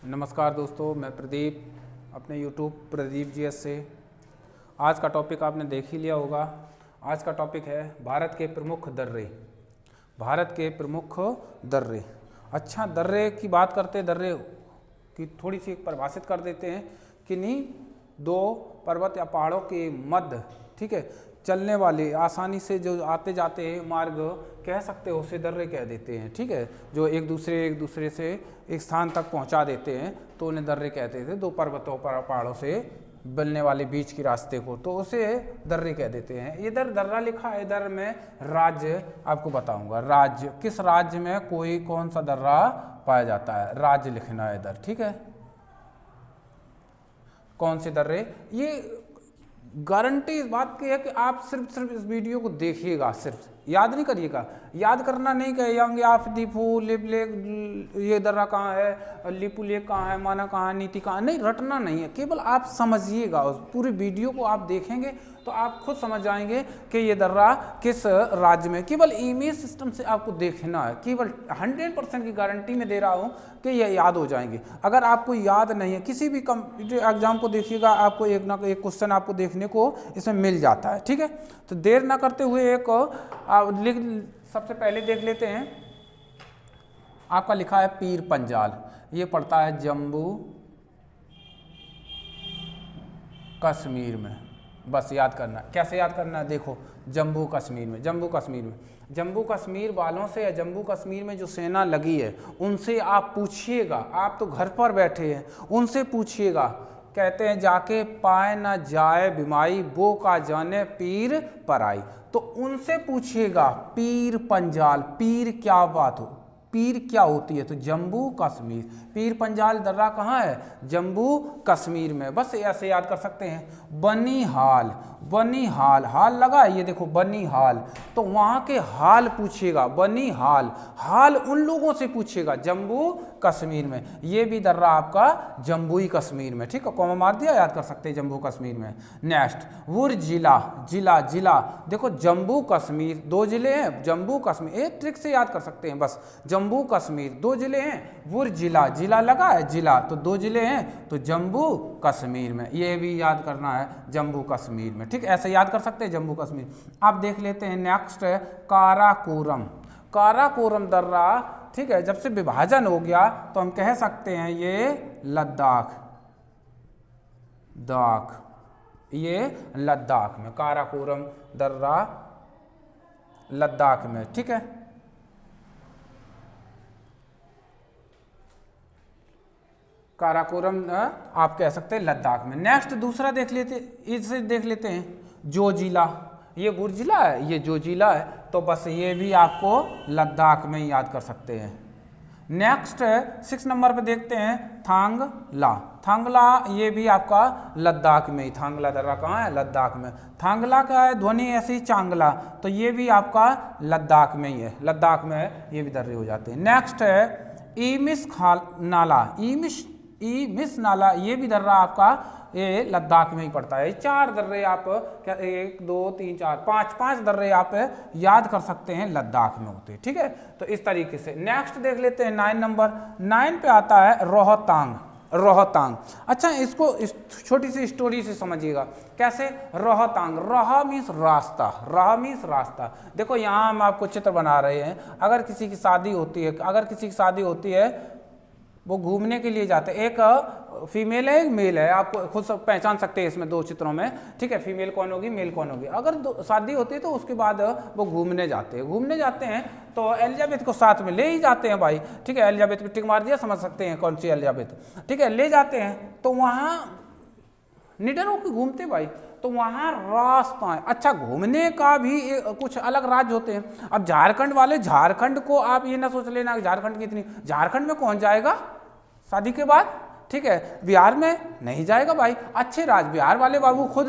नमस्कार दोस्तों, मैं प्रदीप अपने YouTube प्रदीप GS से। आज का टॉपिक आपने देख ही लिया होगा। आज का टॉपिक है भारत के प्रमुख दर्रे। भारत के प्रमुख दर्रे। अच्छा, दर्रे की बात करते हैं। दर्रे की थोड़ी सी परिभाषित कर देते हैं। किन्हीं दो पर्वत या पहाड़ों के मध्य, ठीक है, चलने वाले आसानी से जो आते जाते हैं मार्ग कह सकते हो, उसे दर्रे कह देते हैं। ठीक है, जो एक दूसरे से एक स्थान तक पहुंचा देते हैं तो उन्हें दर्रे कहते थे। दो पर्वतों पर पहाड़ों से मिलने वाले बीच के रास्ते को, तो उसे दर्रे कह देते हैं। इधर दर्रा लिखा है, इधर मैं राज्य आपको बताऊंगा। राज्य, किस राज्य में कौन सा दर्रा पाया जाता है, राज्य लिखना है इधर। ठीक है, कौन से दर्रे। ये गारंटी इस बात की है कि आप सिर्फ इस वीडियो को देखिएगा, सिर्फ याद नहीं करिएगा। याद करना नहीं कहेंगे आप दीपू लिप लेक, ये दर्रा कहाँ है, लिपू लेक कहाँ है, माना कहाँ है, नीति कहाँ, नहीं, रटना नहीं है। केवल आप समझिएगा, उस पूरी वीडियो को आप देखेंगे तो आप खुद समझ जाएंगे कि ये दर्रा किस राज्य में। केवल इमेज सिस्टम से आपको देखना है। केवल 100% की गारंटी में दे रहा हूँ कि ये याद हो जाएंगे। अगर आपको याद नहीं है, किसी भी कॉम्पिटिटिव एग्जाम को देखिएगा, आपको एक ना एक क्वेश्चन आपको देखने को इसमें मिल जाता है। ठीक है, तो देर ना करते हुए सबसे पहले देख लेते हैं। आपका लिखा है पीर पंजाल, ये पड़ता है जम्मू कश्मीर में। बस याद करना है। कैसे याद करना है, देखो, जम्मू कश्मीर में। जम्मू कश्मीर वालों से या जम्मू कश्मीर में जो सेना लगी है उनसे आप पूछिएगा। आप तो घर पर बैठे हैं, उनसे पूछिएगा। कहते हैं जाके पाए ना जाए बिमाई, वो का जाने पीर पराई। तो उनसे पूछिएगा पीर पंजाल, पीर क्या बात हो, पीर क्या होती है। तो जम्मू कश्मीर, पीर पंजाल दर्रा कहाँ है, जम्मू कश्मीर में। बस ऐसे याद कर सकते हैं। बनिहाल, बनिहाल, हाल लगा है, ये देखो बनिहाल, तो वहाँ के हाल पूछिएगा। बनिहाल, हाल उन लोगों से पूछिएगा जम्मू कश्मीर में। ये भी दर्रा आपका जम्मू ही कश्मीर में। ठीक है, कॉमा मार दिया, याद कर सकते हैं जम्मू कश्मीर में। नेक्स्ट, वुर जिला, जिला जिला, देखो जम्मू कश्मीर दो जिले हैं, जम्मू कश्मीर, एक ट्रिक से याद कर सकते हैं बस। जम्मू कश्मीर दो जिले हैं, वुर जिला, जिला लगा है जिला, तो दो जिले हैं, तो जम्मू कश्मीर में। ये भी याद करना है जम्मू कश्मीर में। ठीक, ऐसे याद कर सकते हैं जम्मू कश्मीर। आप देख लेते हैं। नेक्स्ट है काराकोरम, काराकोरम दर्रा। ठीक है, जब से विभाजन हो गया तो हम कह सकते हैं ये लद्दाख, ये लद्दाख में, काराकोरम दर्रा लद्दाख में। ठीक है, काराकोरम आप कह सकते हैं लद्दाख में। नेक्स्ट दूसरा देख लेते, इसे देख लेते हैं जो जिला, ये गुर जिला है, ये जो जिला है, तो बस ये भी आपको लद्दाख में ही याद कर सकते हैं। नेक्स्ट 6 नंबर पे देखते हैं थांगला, थांगला, ये भी आपका लद्दाख में ही। थांगला दर्रा कहाँ है, लद्दाख में। थांगला का है ध्वनि ऐसी चांगला, तो ये भी आपका लद्दाख में ही है, लद्दाख में है, ये भी दर्रे हो जाते हैं। नेक्स्ट है ईमिस नाला, ईमिस नाला, ये भी दर्रा आपका ये लद्दाख में ही पड़ता है। 4 दर्रे आप क्या, 1 2 3 4 5 दर्रे आप याद कर सकते हैं लद्दाख में होते हैं। ठीक है, तो इस तरीके से। नेक्स्ट देख लेते हैं 9 नंबर। 9 पे आता है रोहतांग, रोहतांग। अच्छा, इसको इस छोटी सी स्टोरी से समझिएगा। कैसे, रोहतांग, राह मीन्स रास्ता, राह मीन्स रास्ता। देखो यहाँ हम आपको चित्र बना रहे हैं। अगर किसी की शादी होती है, अगर किसी की शादी होती है, वो घूमने के लिए जाते हैं। एक फीमेल है, एक मेल है, आपको खुद सब पहचान सकते हैं इसमें 2 चित्रों में। ठीक है, फीमेल कौन होगी, मेल कौन होगी। अगर शादी होती है तो उसके बाद वो घूमने जाते हैं। घूमने जाते हैं तो एलिजाबेथ को साथ में ले ही जाते हैं भाई। ठीक है, एलिजाबेथ पे टिक मार दिया, समझ सकते हैं कौन सी एलिजाबेथ। ठीक है, ले जाते हैं तो वहाँ निडर होकर घूमते भाई, तो वहाँ रास्ता है। अच्छा, घूमने का भी कुछ अलग राज्य होते हैं। अब झारखंड वाले, झारखंड को आप ये ना सोच लेना कि झारखंड कितनी, झारखंड में कौन जाएगा शादी के बाद। ठीक है, बिहार में नहीं जाएगा भाई। अच्छे राज्य, बिहार वाले बाबू खुद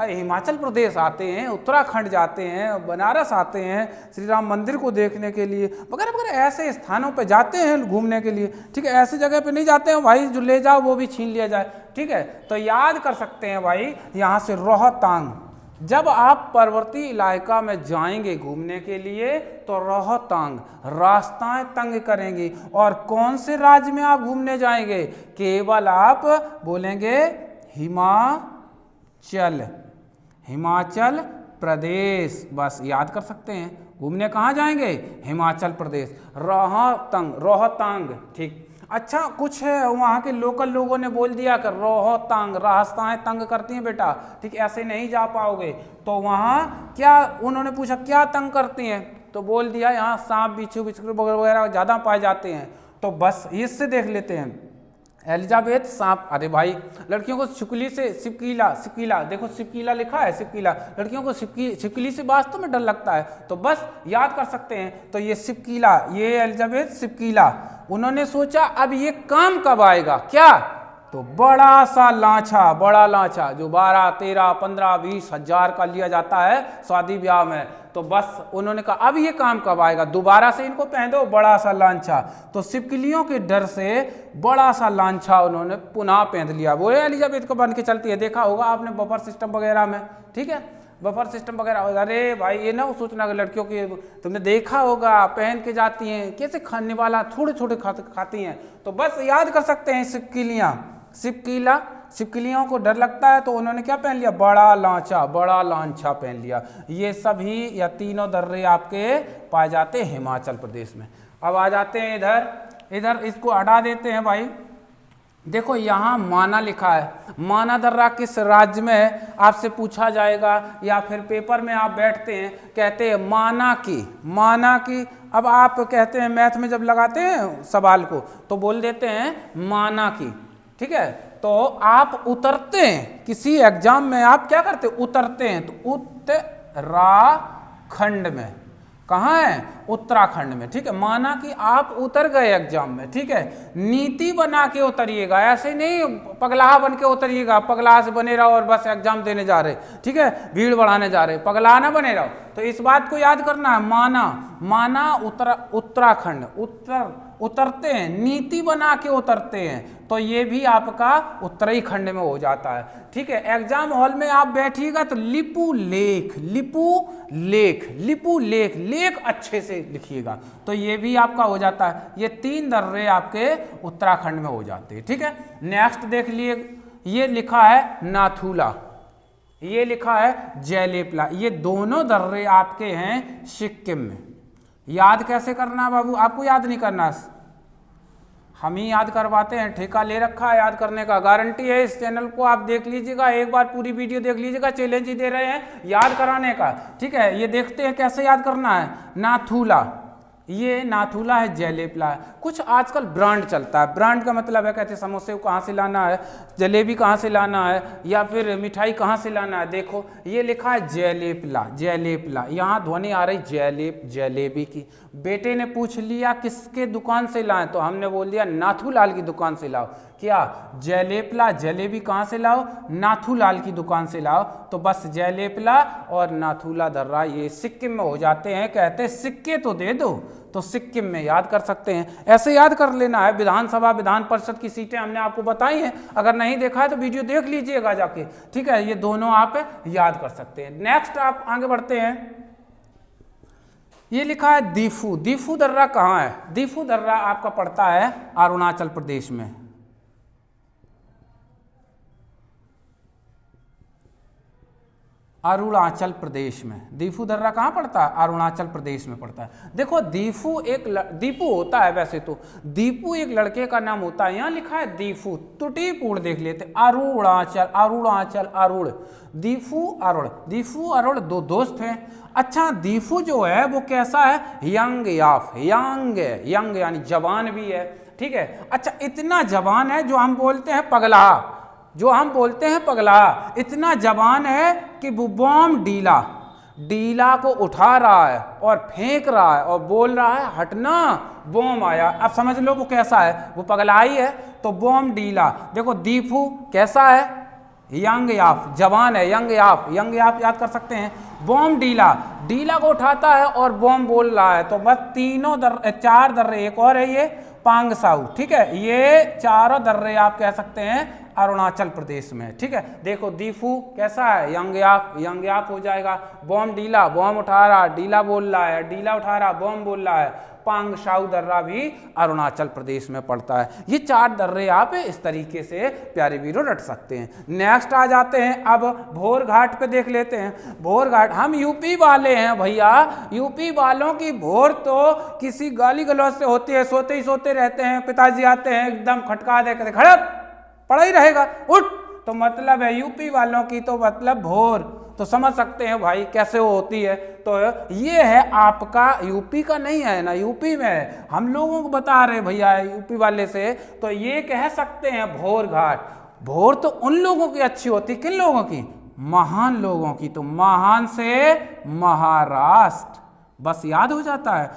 हिमाचल प्रदेश आते हैं, उत्तराखंड जाते हैं, बनारस आते हैं श्री राम मंदिर को देखने के लिए, वगैरह वगैरह ऐसे स्थानों पे जाते हैं घूमने के लिए। ठीक है, ऐसे जगह पे नहीं जाते हैं भाई जो ले जाओ वो भी छीन लिया जाए। ठीक है, तो याद कर सकते हैं भाई यहाँ से रोहतांग, जब आप पर्वतीय इलाका में जाएंगे घूमने के लिए तो रोहतांग रास्ताएं तंग करेंगी। और कौन से राज्य में आप घूमने जाएंगे? केवल आप बोलेंगे हिमाचल, हिमाचल प्रदेश, बस याद कर सकते हैं। घूमने कहाँ जाएंगे? हिमाचल प्रदेश, रोहतांग, रोहतांग। ठीक, अच्छा कुछ है वहाँ के लोकल लोगों ने बोल दिया कि रोहतांग रास्ताएं तंग करती हैं बेटा, ठीक, ऐसे नहीं जा पाओगे। तो वहाँ क्या उन्होंने पूछा क्या तंग करती हैं? तो बोल दिया यहाँ सांप बिच्छू बिच्छू वगैरह ज़्यादा पाए जाते हैं। तो बस इससे देख लेते हैं। एलिजाबेथ सांप, अरे भाई लड़कियों को छिपकली से छिपकीला, छिपकीला देखो छिपकीला लिखा है, छिपकीला, लड़कियों को छिपकली से वास्तव में डर लगता है, तो बस याद कर सकते हैं। तो ये छिपकीला, ये एलिजाबेथ छिपकीला, उन्होंने सोचा अब ये काम कब आएगा? क्या? तो बड़ा सा लांछा, बड़ा लांछा जो 12, 13, 15, 20 हजार का लिया जाता है शादी ब्याह में। तो बस उन्होंने कहा अब ये काम कब आएगा, दोबारा से इनको पहन दो बड़ा सा लांछा। तो छिपकलियों के डर से बड़ा सा लांछा उन्होंने पुनः पहन लिया। वो एलिजाबेथ को बन के चलती है, देखा होगा आपने बफर सिस्टम वगैरह में, ठीक है, बफर सिस्टम वगैरह। अरे भाई ये ना वो सोचना कि लड़कियों की तुमने देखा होगा पहन के जाती हैं, कैसे खाने वाला छोटे छोटे खाती हैं। तो बस याद कर सकते हैं छिपकलियाँ, छिपकीला, छिपकलियों को डर लगता है तो उन्होंने क्या पहन लिया? बड़ा लांछा, बड़ा लांछा पहन लिया। ये सभी या तीनों दर्रे आपके पाए जाते हैं हिमाचल प्रदेश में। अब आ जाते हैं इधर, इधर इसको हटा देते हैं भाई। देखो यहाँ माना लिखा है, माना दर्रा किस राज्य में है आपसे पूछा जाएगा, या फिर पेपर में आप बैठते हैं कहते हैं माना की, माना की। अब आप कहते हैं मैथ में जब लगाते हैं सवाल को तो बोल देते हैं माना की, ठीक है। तो आप उतरते हैं किसी एग्जाम में, आप क्या करते हैं? उतरते हैं। तो उत्तराखंड में, कहाँ है? उत्तराखंड में, ठीक है। माना कि आप उतर गए एग्जाम में, ठीक है। नीति बना के उतरिएगा, ऐसे नहीं पगलाहा बन के उतरिएगा, पगलाहा से बने रहो और बस एग्जाम देने जा रहे, ठीक है, भीड़ बढ़ाने जा रहे, पगलाहा ना बने रहो। तो इस बात को याद करना है, माना, माना उत्तराखंड, उतरते हैं, नीति बना के उतरते हैं, तो ये भी आपका उत्तराखंड में हो जाता है, ठीक है। एग्जाम हॉल में आप बैठिएगा तो लिपू लेख, लिपू लेख, लिपू लेख, लेख अच्छे से लिखिएगा, तो ये भी आपका हो जाता है। ये तीन दर्रे आपके उत्तराखंड में हो जाते हैं, ठीक है। नेक्स्ट देख लिए, ये लिखा है नाथुला, ये लिखा है जयलेपला, ये दोनों दर्रे आपके हैं सिक्किम में। याद कैसे करना है बाबू? आपको याद नहीं करना, हम ही याद करवाते हैं, ठेका ले रखा है याद करने का। गारंटी है, इस चैनल को आप देख लीजिएगा, एक बार पूरी वीडियो देख लीजिएगा, चैलेंज ही दे रहे हैं याद कराने का, ठीक है। ये देखते हैं कैसे याद करना है। नाथुला, ये नाथुला है, जयलेपला है। कुछ आजकल ब्रांड चलता है, ब्रांड का मतलब है कहते हैं समोसे को कहाँ से लाना है, जलेबी कहाँ से लाना है, या फिर मिठाई कहाँ से लाना है। देखो ये लिखा है जयलेपला, जयलेपला, यहाँ ध्वनि आ रही जयलेप, जलेबी की। बेटे ने पूछ लिया किसके दुकान से लाएं, तो हमने बोल दिया नाथूलाल की दुकान से लाओ। क्या? जयलेपला, जलेबी कहाँ से लाओ? नाथूलाल की दुकान से लाओ। तो बस जयलेपला और नाथुला दर्रा ये सिक्किम में हो जाते हैं। कहते हैं सिक्के तो दे दो, तो सिक्किम में याद कर सकते हैं। ऐसे याद कर लेना है। विधानसभा विधान परिषद की सीटें हमने आपको बताई हैं, अगर नहीं देखा है तो वीडियो देख लीजिएगा जाके, ठीक है। ये दोनों आप याद कर सकते हैं। नेक्स्ट आप आगे बढ़ते हैं। ये लिखा है दीफू, दीफू दर्रा कहाँ है? दीफू दर्रा आपका पड़ता है अरुणाचल प्रदेश में। अरुणाचल प्रदेश में दीफू दर्रा कहाँ पड़ता है? अरुणाचल प्रदेश में पड़ता है। देखो दीफू दीपू होता है, वैसे तो दीपू एक लड़के का नाम होता है, यहाँ लिखा है दीफू, त्रुटिपूर्ण देख लेते। अरुणाचल, अरुणाचल, अरुण, दीफू अरुण, दीफू अरुण दो दोस्त हैं। अच्छा दीफू जो है वो कैसा है? यंग याफ, यंग, यंग यानी जवान भी है, ठीक है। अच्छा इतना जवान है जो हम बोलते हैं पगला, जो हम बोलते हैं पगला, इतना जवान है कि वो बम डीला, डीला को उठा रहा है और फेंक रहा है और बोल रहा है हटना, बम आया। अब समझ लो वो कैसा है, वो पगलाई है, तो बम डीला। देखो दीफू कैसा है? यंग याफ, जवान है, यंग याफ, यंग याफ याद कर सकते हैं। बम डीला, डीला को उठाता है और बम बोल रहा है। तो बस तीनों चार दर्रे, एक और है ये पांगसाऊ, ठीक है। ये चारों दर्रे आप कह सकते हैं अरुणाचल प्रदेश में। ठीक है, देखो दीफू कैसा है, यंगयाप हो जाएगा। बॉम डीला, बॉम उठा रहा, डीला बोल रहा है, डीला उठा रहा, बॉम बोल रहा है। पांगशाऊ दर्रा भी अरुणाचल प्रदेश में पड़ता है। ये 4 दर्रे आप इस तरीके से प्यारे वीरों रट सकते हैं। नेक्स्ट आ जाते हैं, अब भोर घाट पे देख लेते हैं। भोर घाट, हम यूपी वाले हैं भैया, यूपी वालों की भोर तो किसी गाली गलौज से होती है, सोते ही सोते रहते हैं, पिताजी आते हैं एकदम खटका दे के खड़ा पड़ा ही रहेगा, उठ, तो मतलब है यूपी वालों की तो मतलब भोर, तो समझ सकते हैं भाई कैसे वो होती है। तो ये है आपका, यूपी का नहीं है ना, यूपी में है, हम लोगों को बता रहे भैया यूपी वाले से, तो ये कह सकते हैं भोर घाट। भोर तो उन लोगों की अच्छी होती, किन लोगों की, महान लोगों की। तो महान से महाराष्ट्र, बस याद हो जाता है,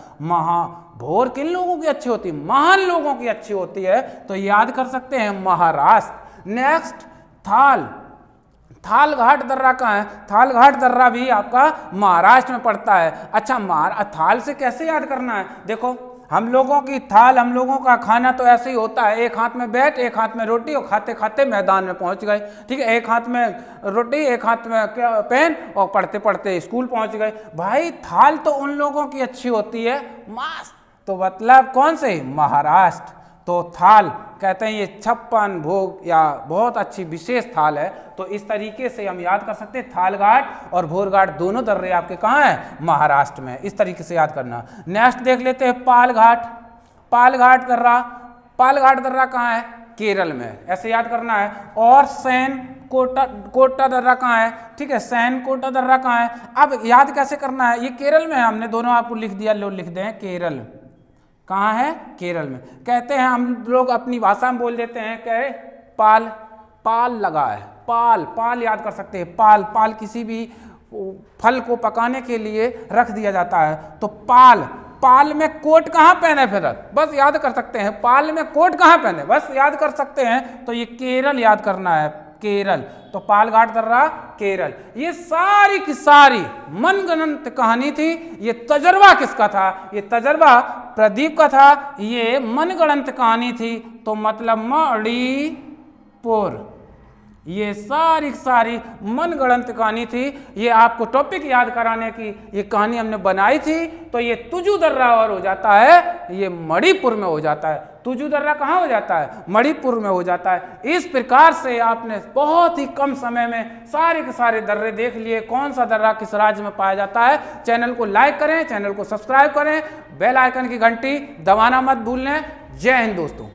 भोर किन लोगों की अच्छी होती, महान लोगों की अच्छी होती है, तो याद कर सकते हैं महाराष्ट्र। नेक्स्ट थाल घाट दर्रा कहाँ है, थाल घाट दर्रा भी आपका महाराष्ट्र में पड़ता है। अच्छा, थाल से कैसे याद करना है, देखो हम लोगों की थाल, हम लोगों का खाना तो ऐसे ही होता है, एक हाथ में बैट, एक हाथ में रोटी, और खाते खाते मैदान में पहुंच गए। ठीक है, एक हाथ में रोटी, एक हाथ में पेन, और पढ़ते पढ़ते स्कूल पहुंच गए। भाई थाल तो उन लोगों की अच्छी होती है, मस्त, तो मतलब कौन से, महाराष्ट्र। तो थाल कहते हैं ये 56 भोग या बहुत अच्छी विशेष थाल है। तो इस तरीके से हम याद कर सकते हैं, थाल घाट और भोर घाट दोनों दर्रे आपके कहाँ हैं, महाराष्ट्र में। इस तरीके से याद करना। नेक्स्ट देख लेते हैं पाल घाट। पाल घाट दर्रा कहाँ है, केरल में, ऐसे याद करना है। और सैन कोटा दर्रा कहाँ है, ठीक है, सैन कोटा दर्रा कहाँ है। अब याद कैसे करना है, ये केरल में है, हमने दोनों आपको लिख दिया, लो लिख दें केरल, कहाँ है, केरल में। कहते हैं हम लोग अपनी भाषा में बोल देते हैं, कहे पाल लगा है, पाल याद कर सकते हैं। पाल किसी भी फल को पकाने के लिए रख दिया जाता है। तो पाल में कोट कहाँ पहने, फिर बस याद कर सकते हैं, पाल में कोट कहाँ पहने, बस याद कर सकते हैं। तो ये केरल याद करना है, केरल। तो पाल घाट दर्रा केरल। ये सारी की सारी मनगढ़ंत कहानी थी। ये तजर्बा किसका था, ये तजर्बा प्रदीप का था, ये मनगढ़ंत कहानी थी। तो मतलब मणिपुर, ये सारी मनगढ़ंत कहानी थी। ये आपको टॉपिक याद कराने की ये कहानी हमने बनाई थी। तो ये तुजू दर्रा और हो जाता है, ये मणिपुर में हो जाता है। तुजू दर्रा कहाँ हो जाता है, मणिपुर में हो जाता है। इस प्रकार से आपने बहुत ही कम समय में सारे के सारे दर्रे देख लिए, कौन सा दर्रा किस राज्य में पाया जाता है। चैनल को लाइक करें, चैनल को सब्सक्राइब करें, बेल आइकन की घंटी दबाना मत भूलें। जय हिंद दोस्तों।